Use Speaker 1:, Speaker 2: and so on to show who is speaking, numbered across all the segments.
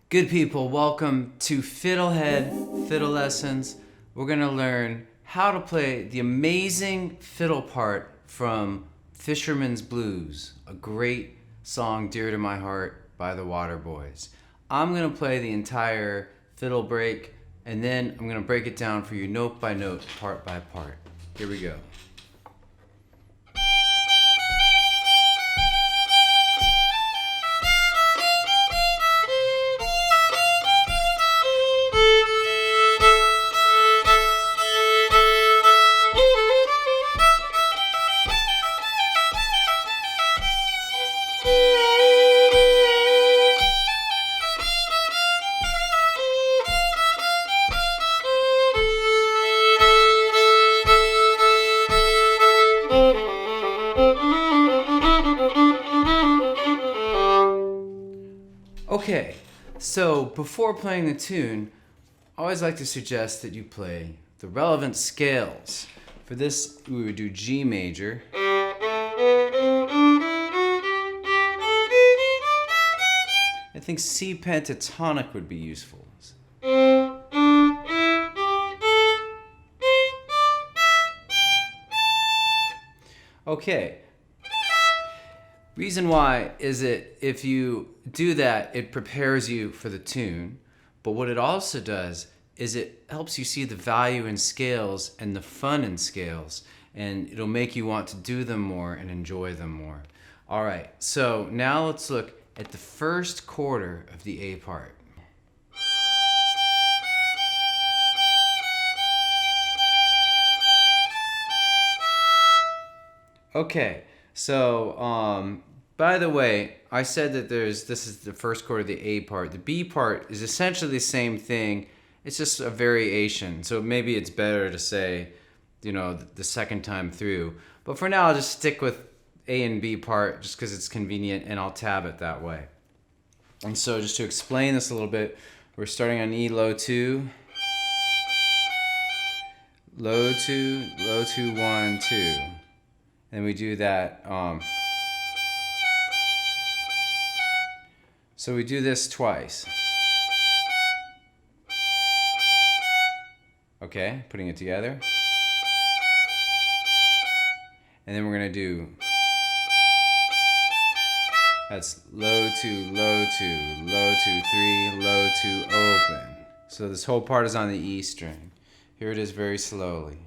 Speaker 1: Good people, welcome to FiddleHed Fiddle Lessons. We're going to learn how to play the amazing fiddle part from Fisherman's Blues, a great song dear to my heart by the Waterboys. I'm going to play the entire fiddle break, and then I'm going to break it down for you note by note, part by part. Here we go. Okay, so before playing the tune, I always like to suggest that you play the relevant scales. For this, we would do G major. I think C pentatonic would be useful. Okay. Reason why is that if you do that, it prepares you for the tune. But what it also does is it helps you see the value in scales and the fun in scales. And it'll make you want to do them more and enjoy them more. All right, so now let's look at the first quarter of the A part. Okay, so by the way, I said that this is the first chord of the A part. The B part is essentially the same thing. It's just a variation. So maybe it's better to say, the second time through. But for now, I'll just stick with A and B part just because it's convenient, and I'll tab it that way. And so just to explain this a little bit, we're starting on E low 2, low 2, low 2, 1, 2. And we do that. So we do this twice. Okay, putting it together. And then we're going to do, that's low 2, low 2, low 2, 3, low 2, open. So this whole part is on the E string. Here it is very slowly.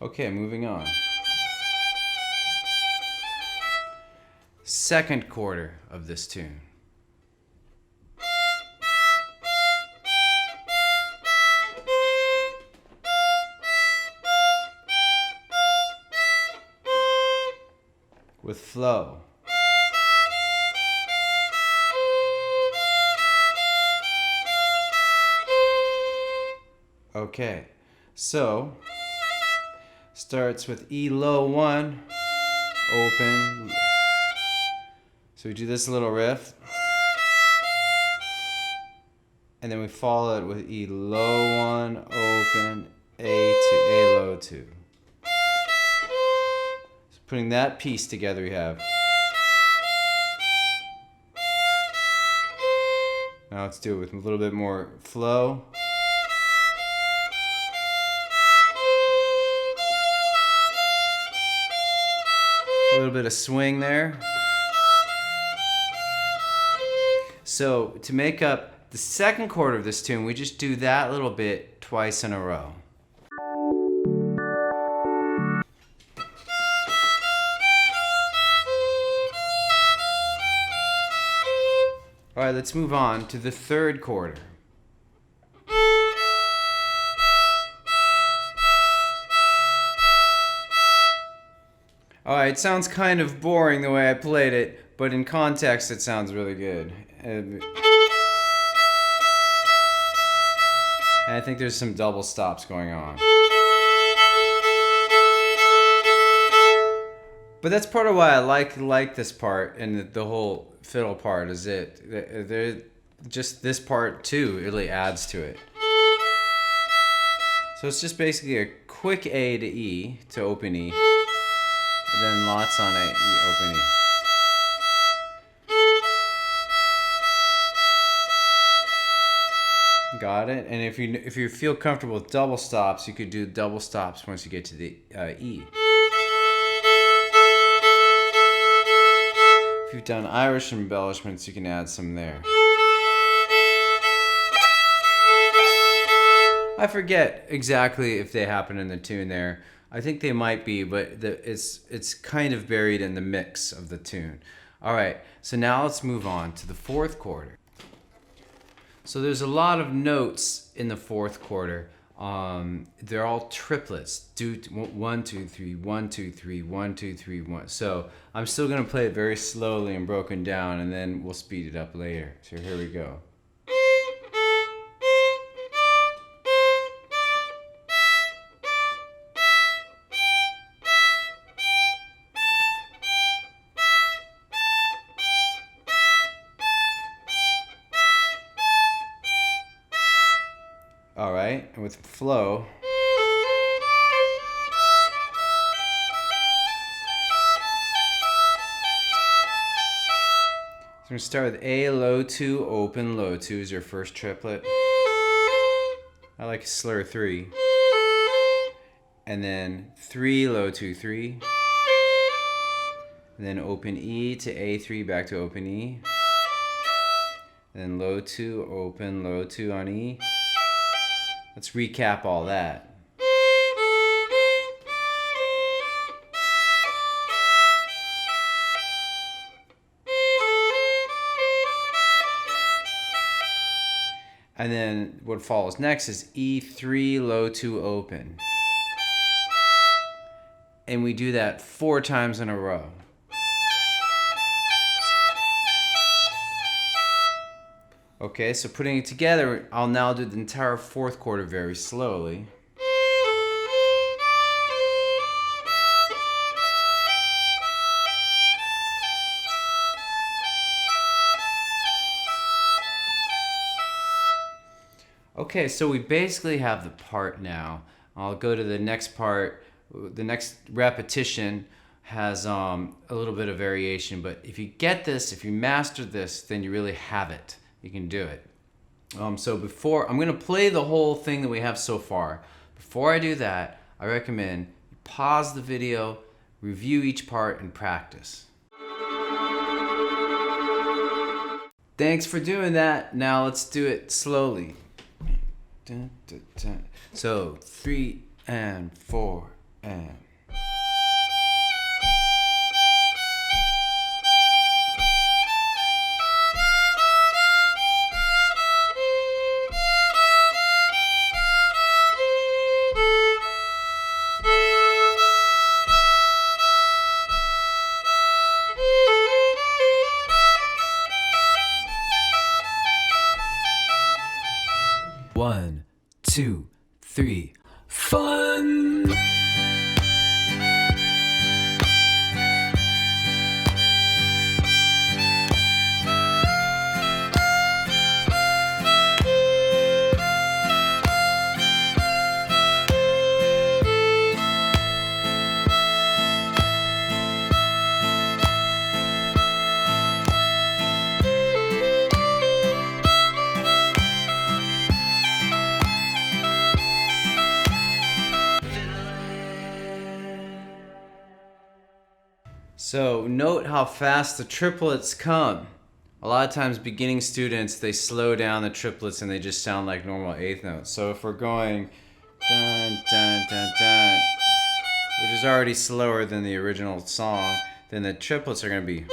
Speaker 1: Okay, moving on. Second quarter of this tune. With flow. Okay, so starts with E low 1, open. So we do this little riff. And then we follow it with E low 1, open, A low 2. So putting that piece together, we have. Now let's do it with a little bit more flow. A little bit of swing there. So to make up the second quarter of this tune, we just do that little bit twice in a row. All right, let's move on to the third quarter. Alright, it sounds kind of boring the way I played it, but in context it sounds really good. And I think there's some double stops going on. But that's part of why I like this part, and the whole fiddle part is just this part too really adds to it. So it's just basically a quick A to E to open E, and then lots on A, E, open E. Got it? And if you feel comfortable with double stops, you could do double stops once you get to the E. If you've done Irish embellishments, you can add some there. I forget exactly if they happen in the tune there. I think they might be, but it's kind of buried in the mix of the tune. All right, so now let's move on to the fourth quarter. So there's a lot of notes in the fourth quarter. They're all triplets. 1, 2, 3, 1, 2, 3, 1, 2, 3, 1. So I'm still gonna play it very slowly and broken down, and then we'll speed it up later. So here we go. All right, and with flow. So we're gonna start with A, low 2, open, low 2 is your first triplet. I like slur 3. And then 3, low 2, 3. And then open E to A3, back to open E. And then low 2, open, low 2 on E. Let's recap all that. And then what follows next is E3, low 2, open. And we do that 4 times in a row. Okay, so putting it together, I'll now do the entire fourth quarter very slowly. Okay, so we basically have the part now. I'll go to the next part. The next repetition has a little bit of variation, but if you get this, if you master this, then you really have it. You can do it. So I'm gonna play the whole thing that we have so far. Before I do that, I recommend you pause the video, review each part, and practice. Thanks for doing that. Now let's do it slowly. Dun, dun, dun. So 3 and 4 and. One, 2, 3, fun! So note how fast the triplets come. A lot of times beginning students, they slow down the triplets and they just sound like normal eighth notes. So if we're going dun dun dun dun, which is already slower than the original song, then the triplets are going to be, it's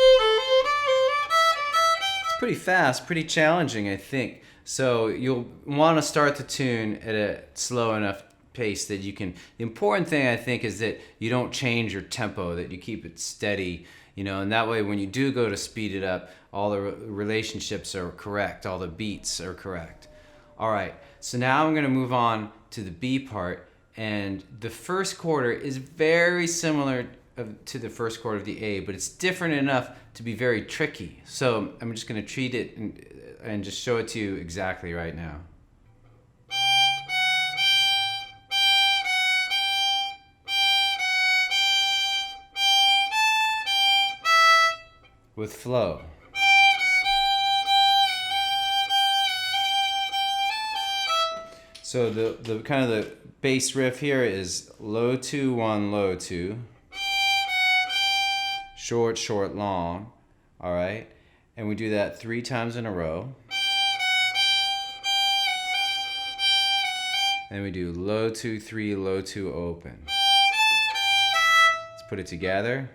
Speaker 1: pretty fast, pretty challenging, I think. So you'll want to start the tune at a slow enough pace that you can. The important thing, I think, is that you don't change your tempo, that you keep it steady, and that way when you do go to speed it up, all the relationships are correct, all the beats are correct. All right, so now I'm going to move on to the B part, and the first quarter is very similar to the first quarter of the A, but it's different enough to be very tricky. So I'm just going to treat it and just show it to you exactly right now. with flow. So the kind of the bass riff here is low 2, 1, low 2, short, short, long, all right? And we do that 3 times in a row. And we do low 2, 3, low 2, open. Let's put it together.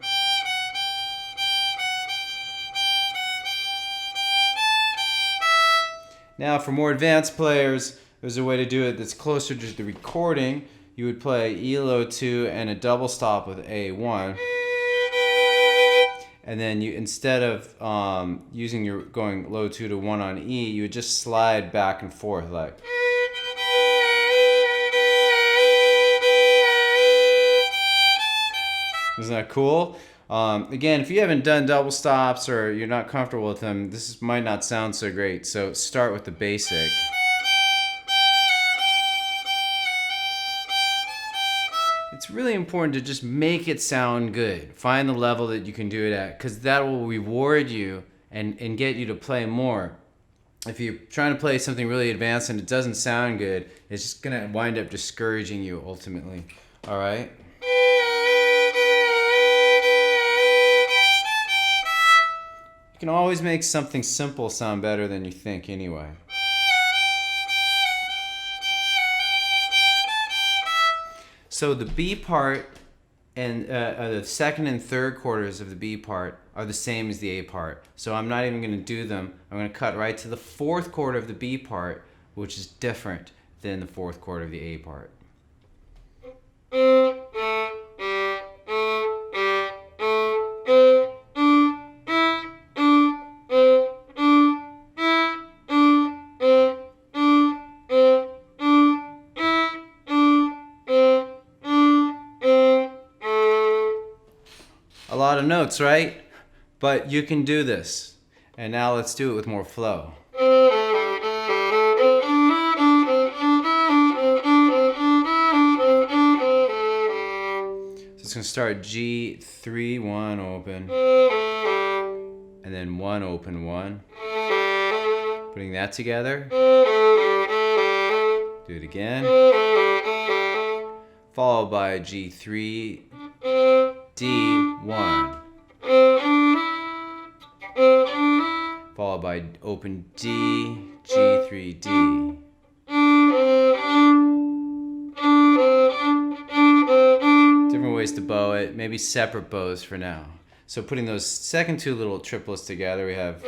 Speaker 1: Now for more advanced players, there's a way to do it that's closer to the recording. You would play E low 2 and a double stop with A1. And then you, instead of using your going low 2 to 1 on E, you would just slide back and forth like. Isn't that cool? Again, if you haven't done double stops or you're not comfortable with them, this might not sound so great. So start with the basic. It's really important to just make it sound good. Find the level that you can do it at, because that will reward you and get you to play more. If you're trying to play something really advanced and it doesn't sound good, it's just gonna wind up discouraging you ultimately. All right? You can always make something simple sound better than you think anyway. So the B part and the second and third quarters of the B part are the same as the A part. So I'm not even going to do them. I'm going to cut right to the fourth quarter of the B part, which is different than the fourth quarter of the A part. A lot of notes, right? But you can do this. And now let's do it with more flow. So it's going to start G, 3, 1, open. And then 1, open, 1. Putting that together. Do it again. Followed by G3, D1. Followed by open D, G3, D. Different ways to bow it, maybe separate bows for now. So putting those second two little triplets together, we have.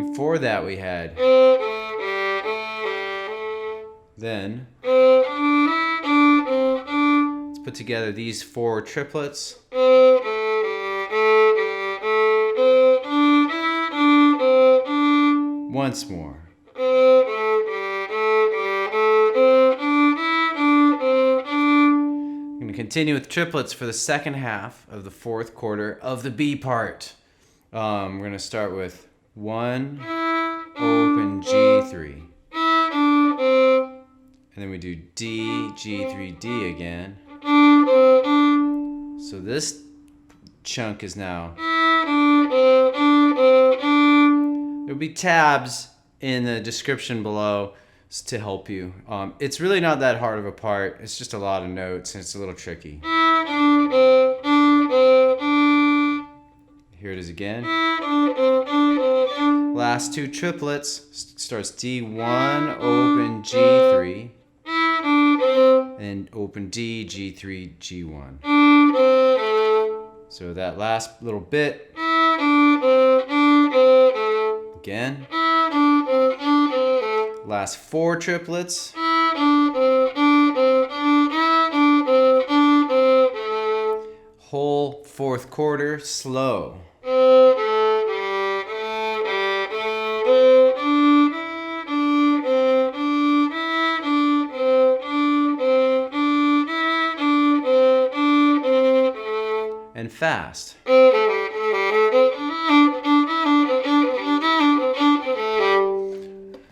Speaker 1: Before that we had. Then let's put together these 4 triplets. Once more. I'm going to continue with triplets for the second half of the fourth quarter of the B part. We're going to start with 1, open, G3. And then we do D, G3, D again. So this chunk is now. There'll be tabs in the description below to help you. It's really not that hard of a part. It's just a lot of notes and it's a little tricky. Here it is again. Last 2 triplets. Starts D1, open, G3. And open D, G3, G1. So that last little bit. Again. Last 4 triplets. Whole fourth quarter, slow. And fast.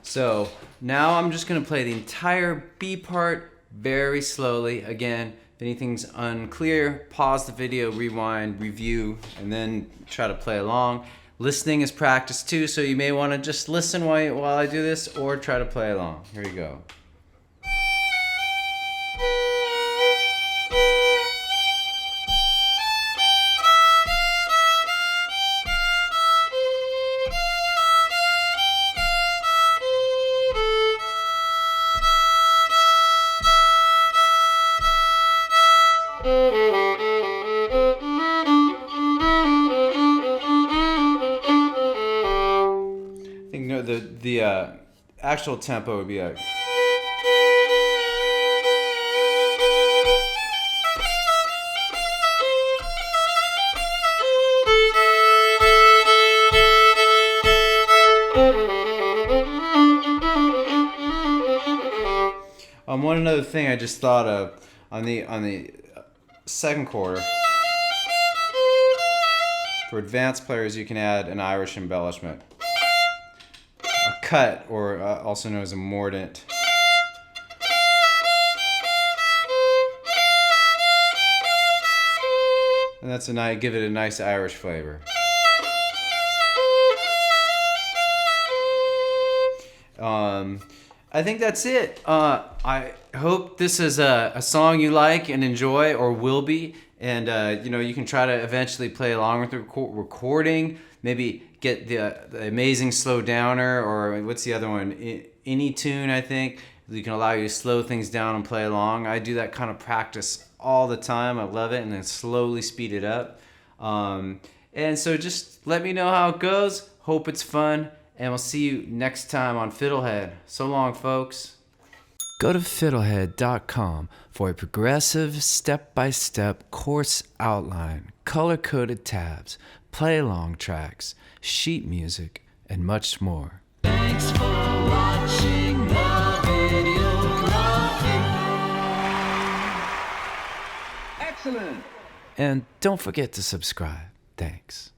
Speaker 1: So now I'm just going to play the entire B part very slowly. Again, If anything's unclear, pause the video, rewind, review, and then try to play along. Listening is practice too, so you may want to just listen while I do this or try to play along. Here you go. I think the actual tempo would be like. One other thing I just thought of on the second quarter. For advanced players, you can add an Irish embellishment. A cut, or also known as a mordant. And that's give it a nice Irish flavor. I think that's it. I hope this is a song you like and enjoy, or will be. And you can try to eventually play along with the recording. Maybe get the amazing slow downer, or what's the other one? Any tune, I think. You can allow you to slow things down and play along. I do that kind of practice all the time. I love it, and then slowly speed it up. And so just let me know how it goes. Hope it's fun, and we'll see you next time on FiddleHed. So long, folks. Go to FiddleHed.com for a progressive, step-by-step course outline, color-coded tabs, play-along tracks, sheet music, and much more. Thanks for watching the video. Excellent! And don't forget to subscribe. Thanks.